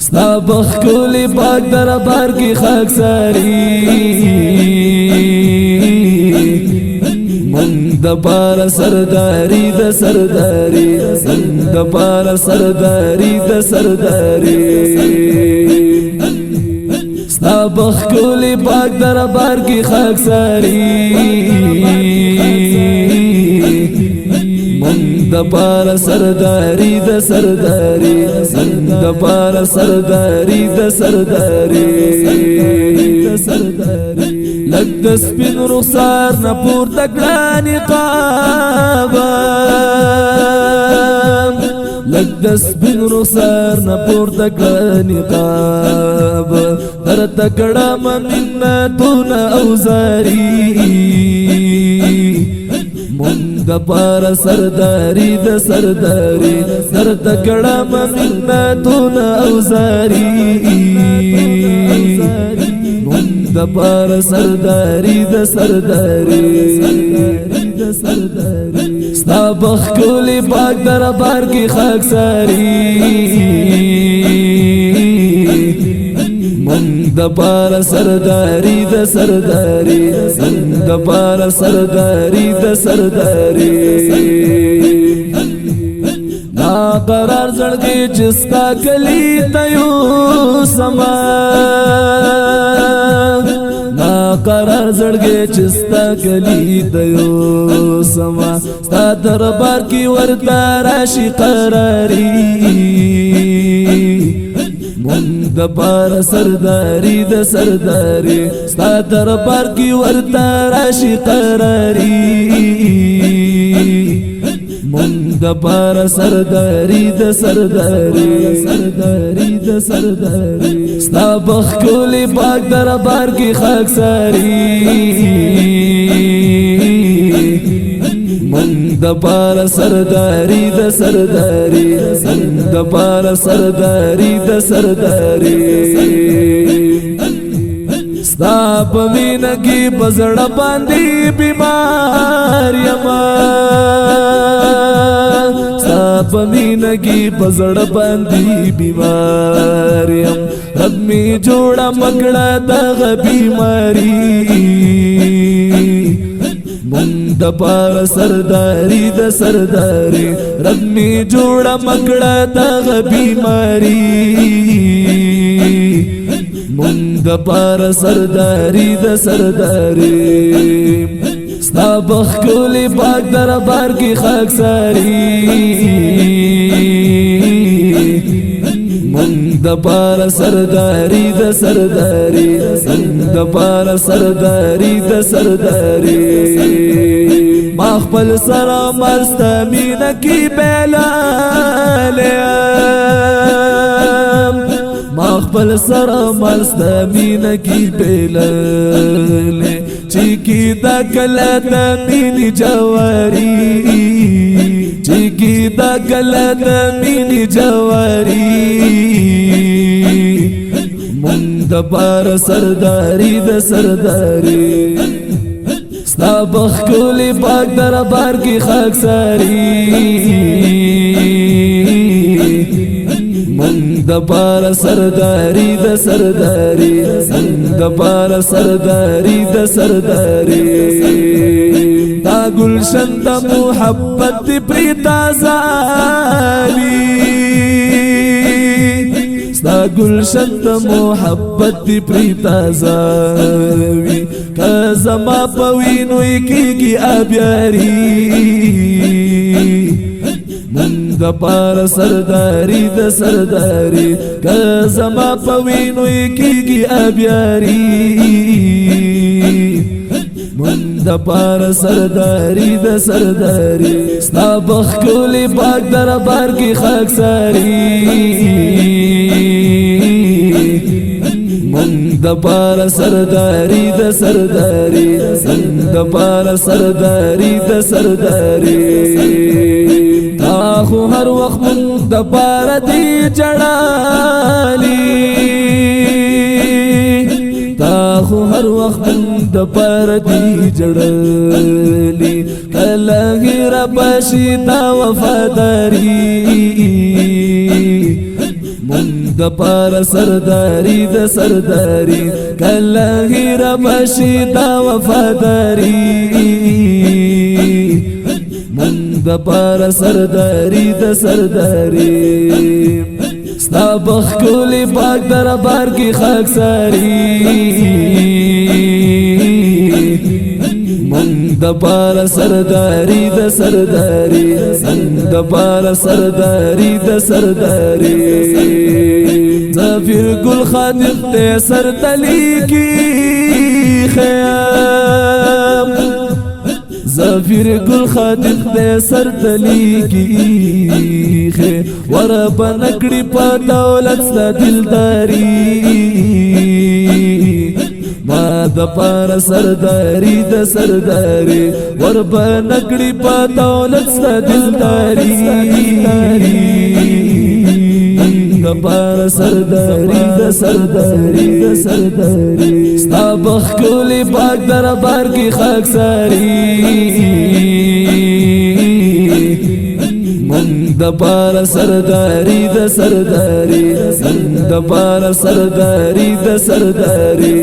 ستا بخکولی پاک دربار کی خاکساری من د پار سرداری د سرداری من د پار سرداری د سرداری ستا بخکولی پاک دربار کی خاکساری من د پار سرداری د سرداری من د پار سرداری د سرداری لگ د سپین رخسار نه پورته کړه نقابه لگ د سپین رخسار نه پورته کړه نقابه درته کړه منتونه او زاری من د پار سرداری د سرداری درته کړه منتونه او زاری د پار سرداری د سرداری ستا بخکولی پاک دربار کی خاکساری من د پار سرداری د سرداری من د پار سرداری د سرداری نا قرار زړګي چستا کلی تیو سما قرار زړګي چستا کلی دیو سما ستا دربار کی ورتا راشي قراری من د پار سرداری د سرداری ستا دربار کی ورتا راشي قراری من د پار سرداری د سرداری سرداری د سرداری ستا بخکولی پاک دربار کی خاکساری من د پار سرداری د سرداری من د پار سرداری د سرداری ستا په مینه کې پزړه باندې بیمار یما ستا په مینه کې پزړه باندې بیمار یم رب می جوړه مکړه دغه بیماری من د پار سرداری د سرداری رب می جوړه مکړه دغه بیماری من د پار سرداری د سرداری ستا بخکولی پاک دربار کی خاکساری من د پار سرداری د سرداری من د پار سرداری د سرداری ما خپل سره مرسته مینه کی بیلالیم ما خپل سره مرسته مینه کی بیلاله چیکی دا کله د مینې جواری چیکی دا کله د مینې جواری من د پار سرداری د سرداری ستا بخکولی پاک دربار کی خاکساری من د پار سرداری د سرداری من د پار سرداری د سرداری تا گلشن د محبت دی پریتا زالی ستا گلشن د محبت دی پریتا زاوی که زما پوینو کیږي ابیاری من د پار سرداری د سرداری که زما پوینو کیږي ابیاری من د پار سرداری د سرداری ستا بخکولی پاک دربار کی خاکساری من د پار سرداری د سرداری من د پار سرداری د سرداری تا خو هر وخت من د پار دی جړالی تا خو هر وخت من د پار دی جړالی کله غیر بشي تا وفاداری من د پار سرداری د سرداری کله هیر بشي دا وفاداری مونږ د پار سرداری د سرداری ستا بخکولی پاک دربار کی خاکساری مونږ د پار سرداری د سرداری د پار سرداری د سرداری زفیر گل خادم تے سر تلی کی خیام زفیر گل خادم تے سر تلی کی خیام ورب نکڑی پا دولت سا دلداری ما د پار سرداری د سرداری ورب نکڑی پا دولت سا دلداری د پار سرداری د سرداری د سرداری ستا بخکولی پاک دربار کی خاکساری مونږ د پار سرداری د سرداری د پار سرداری د سرداری